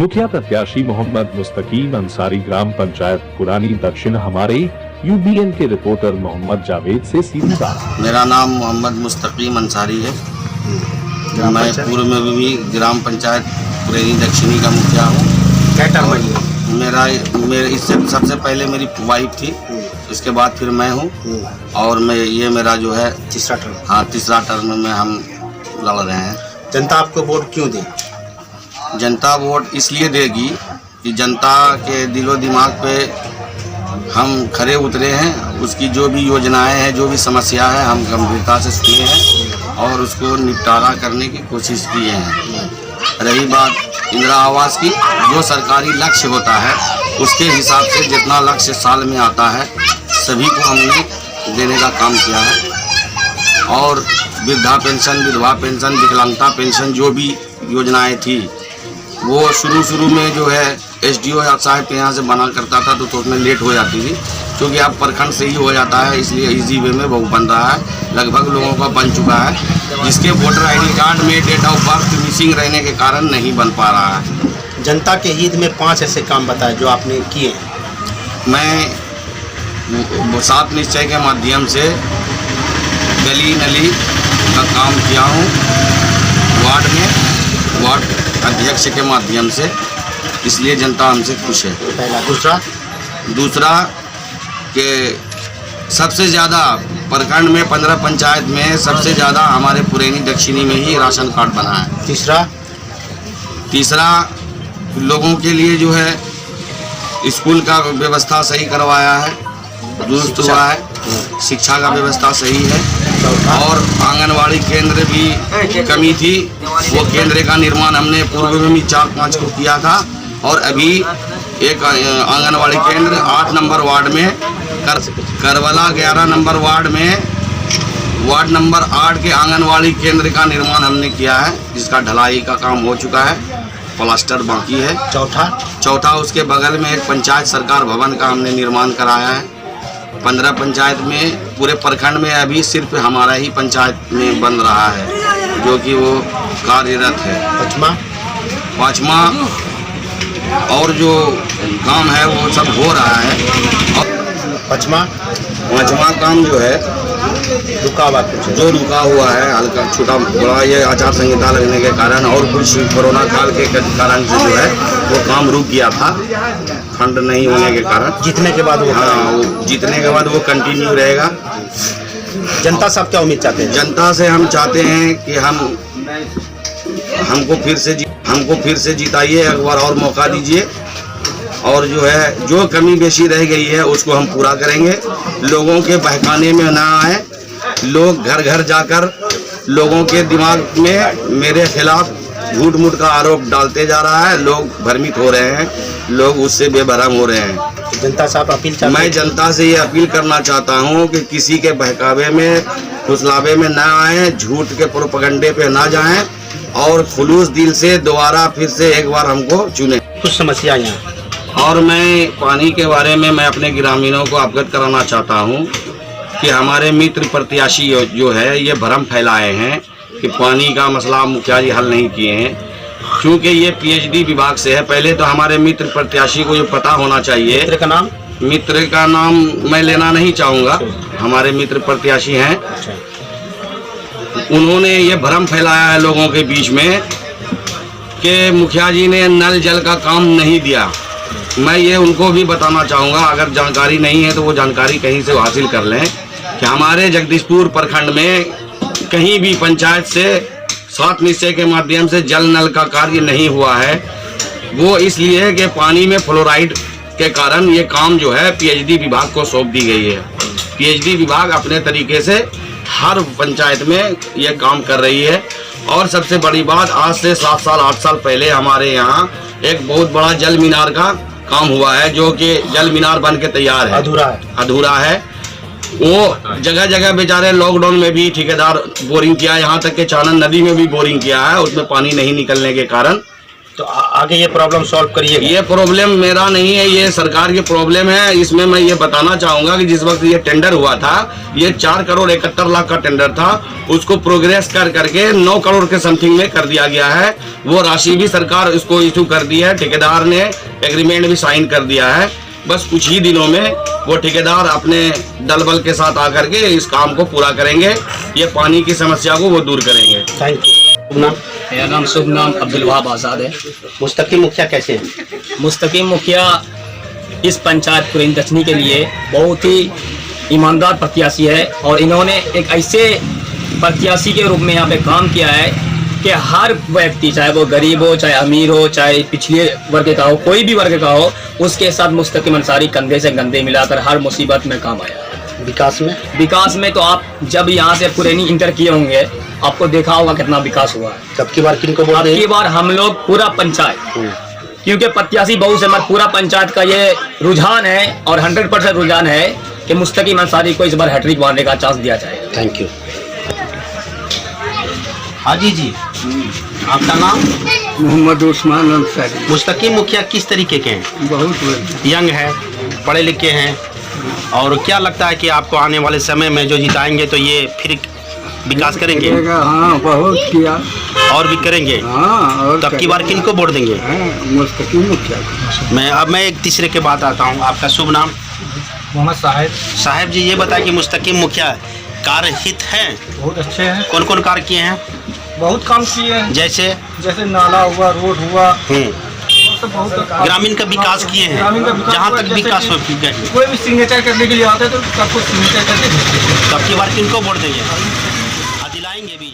मुखिया प्रत्याशी मोहम्मद मुस्तकीम अंसारी ग्राम पंचायत पुरानी दक्षिण हमारे यूबीएन के रिपोर्टर मोहम्मद जावेद से सीधी बात। मेरा नाम मोहम्मद मुस्तकीम अंसारी है। मैं पूर्व में भी ग्राम पंचायत पुरानी दक्षिणी का मुखिया हूँ। क्या टर्म है? मेरे इससे सबसे पहले मेरी वाइफ थी, इसके बाद फिर मैं हूँ और ये मेरा जो है तीसरा टर्म। हाँ, तीसरा टर्म में हम लड़ रहे हैं। जनता आपको वोट क्यों दे? जनता वोट इसलिए देगी कि जनता के दिलो दिमाग पे हम खरे उतरे हैं। उसकी जो भी योजनाएं हैं, जो भी समस्या है, हम गंभीरता से सुने हैं और उसको निपटारा करने की कोशिश किए हैं। रही बात इंदिरा आवास की, जो सरकारी लक्ष्य होता है उसके हिसाब से जितना लक्ष्य साल में आता है सभी को हमने देने का काम किया है। और वृद्धा पेंशन, विधवा पेंशन, विकलांगता पेंशन, जो भी योजनाएं थी वो शुरू में जो है एसडीओ साहब के यहाँ से बना करता था तो उसमें लेट हो जाती थी, क्योंकि अब प्रखंड से ही हो जाता है, इसलिए इजी वे में वो बन रहा है। लगभग लोगों का बन चुका है, जिसके वोटर आईडी कार्ड में डेट ऑफ बर्थ मिसिंग रहने के कारण नहीं बन पा रहा है। जनता के हित में 5 ऐसे काम बताए जो आपने किए। मैं 7 निश्चय के माध्यम से गली नली का काम किया हूँ, वार्ड अध्यक्ष के माध्यम से, इसलिए जनता हमसे खुश है। पहला। दूसरा कि सबसे ज़्यादा प्रखंड में 15 पंचायत में सबसे ज़्यादा हमारे पुरानी दक्षिणी में ही राशन कार्ड बना है। तीसरा लोगों के लिए जो है स्कूल का व्यवस्था सही करवाया है, दुरुस्त हुआ है, शिक्षा का व्यवस्था सही है। और आंगनवाड़ी केंद्र भी कमी थी, वो केंद्र का निर्माण हमने पूर्व में भी 4-5 को किया था। और अभी एक आंगनवाड़ी केंद्र 8 नंबर वार्ड में, करवला 11 नंबर वार्ड में, वार्ड नंबर 8 के आंगनवाड़ी केंद्र का निर्माण हमने किया है, जिसका ढलाई का काम हो चुका है, प्लास्टर बाकी है। चौथा उसके बगल में एक पंचायत सरकार भवन का हमने निर्माण कराया है। 15 पंचायत में, पूरे प्रखंड में अभी सिर्फ हमारा ही पंचायत में बन रहा है, जो कि वो कार्यरत है। पाँचवा और जो काम है वो सब हो रहा है। और पाँचवा काम जो है जो रुका हुआ है, हल्का छोटा बड़ा, ये आचार संहिता लगने के कारण और कुछ कोरोना काल के कारण से जो है वो काम रुक गया था, फंड नहीं होने के कारण। जीतने के बाद वो जीतने के बाद वो कंटिन्यू रहेगा। जनता से आप क्या उम्मीद चाहते हैं? जनता से हम चाहते हैं कि हमको फिर से जिताइए, एक बार और मौका दीजिए, और जो है जो कमी बेशी रह गई है उसको हम पूरा करेंगे। लोगों के बहकाने में ना आए, लोग घर घर जाकर लोगों के दिमाग में मेरे खिलाफ झूठ मूठ का आरोप डालते जा रहा है, लोग भ्रमित हो रहे हैं, लोग उससे बेभरम हो रहे हैं। जनता से आप अपील चाहते हैं? मैं जनता से ये अपील करना चाहता हूँ कि किसी के बहकावे में, फुसलावे में ना आए, झूठ के प्रोपगंडे पे ना जाएं और खुलूस दिल से दोबारा फिर से एक बार हमको चुने। कुछ समस्या यहाँ और मैं पानी के बारे में मैं अपने ग्रामीणों को अवगत कराना चाहता हूँ कि हमारे मित्र प्रत्याशी जो है ये भ्रम फैलाए हैं कि पानी का मसला मुखिया जी हल नहीं किए हैं, क्योंकि ये पीएचडी विभाग से है। पहले तो हमारे मित्र प्रत्याशी को ये पता होना चाहिए। मित्र का नाम मैं लेना नहीं चाहूँगा, हमारे मित्र प्रत्याशी हैं। उन्होंने ये भ्रम फैलाया है लोगों के बीच में कि मुखिया जी ने नल जल का काम नहीं दिया। मैं ये उनको भी बताना चाहूँगा, अगर जानकारी नहीं है तो वो जानकारी कहीं से हासिल कर लें कि हमारे जगदीशपुर प्रखंड में कहीं भी पंचायत से 7 निश्चय के माध्यम से जल नल का कार्य नहीं हुआ है। वो इसलिए कि पानी में फ्लोराइड के कारण ये काम जो है पीएचडी विभाग को सौंप दी गई है। पीएचडी विभाग अपने तरीके से हर पंचायत में ये काम कर रही है। और सबसे बड़ी बात, आज से 7 साल 8 साल पहले हमारे यहाँ एक बहुत बड़ा जल मीनार का काम हुआ है, जो कि जल मीनार बन के तैयार है, अधूरा है। वो जगह जगह बेचारे लॉकडाउन में भी ठेकेदार बोरिंग किया, यहाँ तक कि चानन नदी में भी बोरिंग किया है, उसमें पानी नहीं निकलने के कारण तो आगे ये प्रॉब्लम सॉल्व करिएगा। ये प्रॉब्लम मेरा नहीं है, ये सरकार की प्रॉब्लम है। इसमें मैं ये बताना चाहूंगा कि जिस वक्त ये टेंडर हुआ था, ये 4 करोड़ 71 लाख का टेंडर था, उसको प्रोग्रेस कर करके 9 करोड़ के समथिंग में कर दिया गया है। वो राशि भी सरकार इसको इशू कर दी है, ठेकेदार ने एग्रीमेंट भी साइन कर दिया है। बस कुछ ही दिनों में वो ठेकेदार अपने दल बल के साथ आकर के इस काम को पूरा करेंगे, ये पानी की समस्या को वो दूर करेंगे। Thank you. मेरा शुभ नाम अब्दुल वहाब आज़ाद है। मुस्तकिम मुखिया कैसे हैं? मुस्तकिम मुखिया इस पंचायत पुरैनी दक्षिणी के लिए बहुत ही ईमानदार प्रत्याशी है और इन्होंने एक ऐसे प्रत्याशी के रूप में यहाँ पे काम किया है कि हर व्यक्ति, चाहे वो गरीब हो, चाहे अमीर हो, चाहे पिछले वर्ग का हो, कोई भी वर्ग का हो, उसके साथ मुस्तकिम अंसारी कंधे से कंधे मिलाकर हर मुसीबत में काम आया है। विकास में तो आप जब यहाँ से पुरैनी इंटर किए होंगे, आपको देखा होगा कितना विकास हुआ है। अब की बार किनको वोट दें? अब की बार हम लोग पूरा पंचायत, क्योंकि प्रत्याशी बहुत से हमारे पूरा पंचायत का ये रुझान है और 100% रुझान है कि मुस्तकिम अंसारी को इस बार हैट्रिक मारने का चांस दिया जाए। Thank you. हाजी जी, आपका नाम? मोहम्मद उस्मान अंसारी। मुस्तकिम मुखिया किस तरीके के हैं? बहुत यंग है, पढ़े लिखे हैं, और क्या लगता है कि आपको आने वाले समय में जो जिताएंगे तो ये फिर विकास करेंगे? हाँ, बहुत किया और भी करेंगे। हाँ, और तब की बार किनको वोट देंगे? मुस्तकिम मुखिया। अब मैं एक तीसरे के बाद आता हूँ। आपका शुभ नाम? मोहम्मद साहिब। साहब जी, ये बताएं कि मुस्तकिम मुखिया कार्य हित हैं? बहुत अच्छे हैं, कौन कौन कार्य किए हैं? बहुत काम किए हैं, जैसे नाला हुआ, रोड हुआ, तो बहुत ग्रामीण का विकास किए हैं। ग्रामीण का विकास जहाँ हुआ, तक जैसे विकास हो कोई भी सिग्नेचर करने के लिए आता है तो सबको सिग्नेचर करके भेजते हैं। तब की बार किनको वोट देंगे? दिलाएंगे भी?